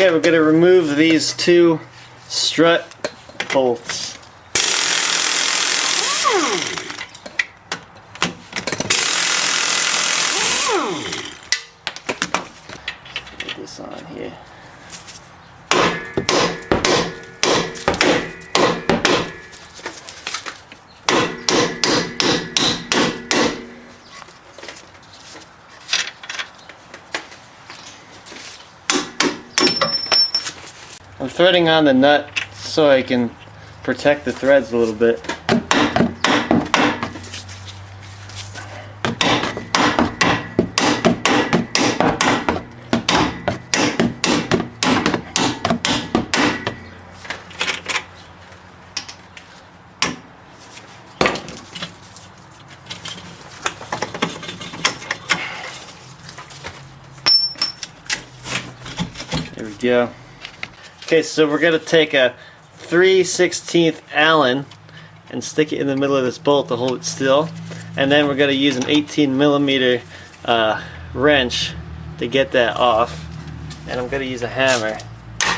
Okay, we're going to remove these two strut bolts. Put this on here. I'm threading on the nut so I can protect the threads a little bit. There we go. Okay, so we're going to take a 3/16 Allen and stick it in the middle of this bolt to hold it still. And then we're going to use an 18mm wrench to get that off. And I'm going to use a hammer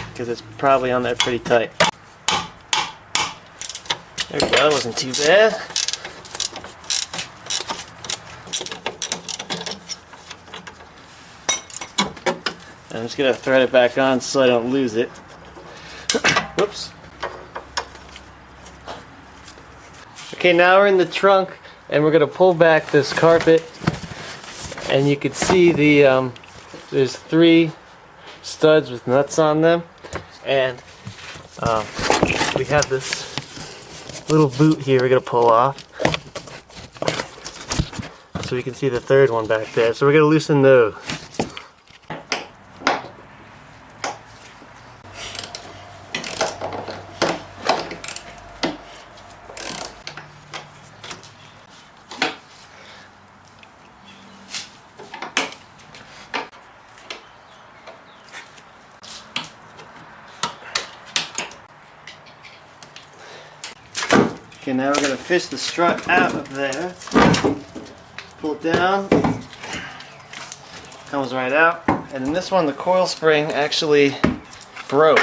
because it's probably on there pretty tight. There we go, that wasn't too bad. I'm just going to thread it back on so I don't lose it. Whoops. Okay, now we're in the trunk and we're going to pull back this carpet, and you can see the there's 3 studs with nuts on them, and we have this little boot here we're going to pull off so we can see the 3rd one back there. So we're going to loosen those. Okay, now we're going to fish the strut out of there. Pull it down. Comes right out. And in this one, the coil spring actually broke.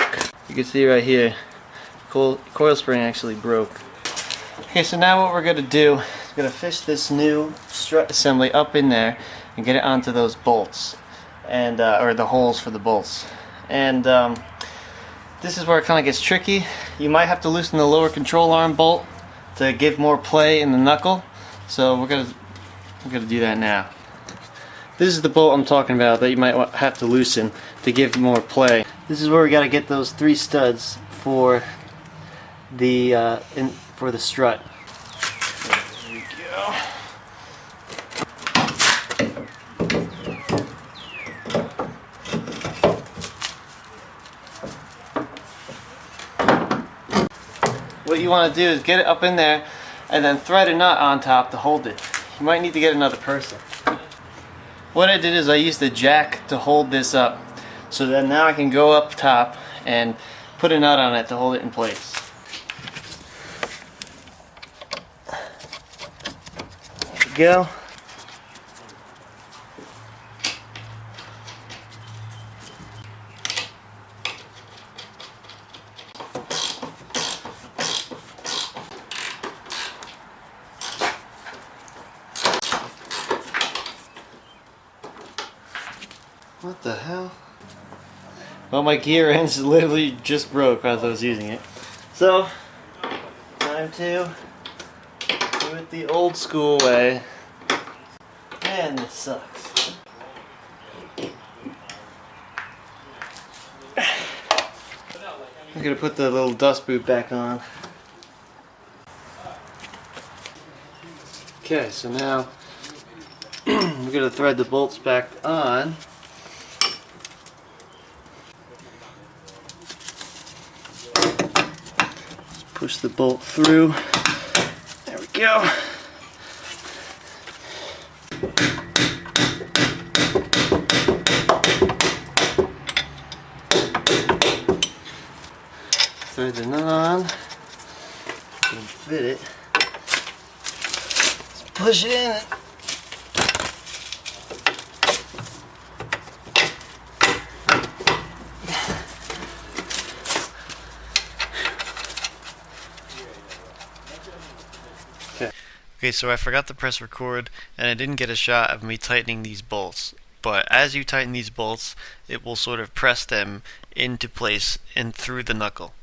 You can see right here, coil spring actually broke. Okay, so now what we're going to do is we're going to fish this new strut assembly up in there and get it onto those bolts, and or the holes for the bolts. And this is where it kind of gets tricky. You might have to loosen the lower control arm bolt to give more play in the knuckle, so we're gonna do that now. This is the bolt I'm talking about that you might have to loosen to give more play. This is where we got to get those 3 studs for the for the strut. There we go. What you want to do is get it up in there and then thread a nut on top to hold it. You might need to get another person. What I did is I used a jack to hold this up, so that now I can go up top and put a nut on it to hold it in place. There we go. What the hell? Well, my gear ends literally just broke as I was using it. So, time to do it the old school way. Man, this sucks. I'm gonna put the little dust boot back on. Okay, so now we're gonna thread the bolts back on. Push the bolt through. There we go. Thread the nut on. And fit it. Let's push it in. Okay, so I forgot to press record, and I didn't get a shot of me tightening these bolts. But as you tighten these bolts, it will sort of press them into place and through the knuckle.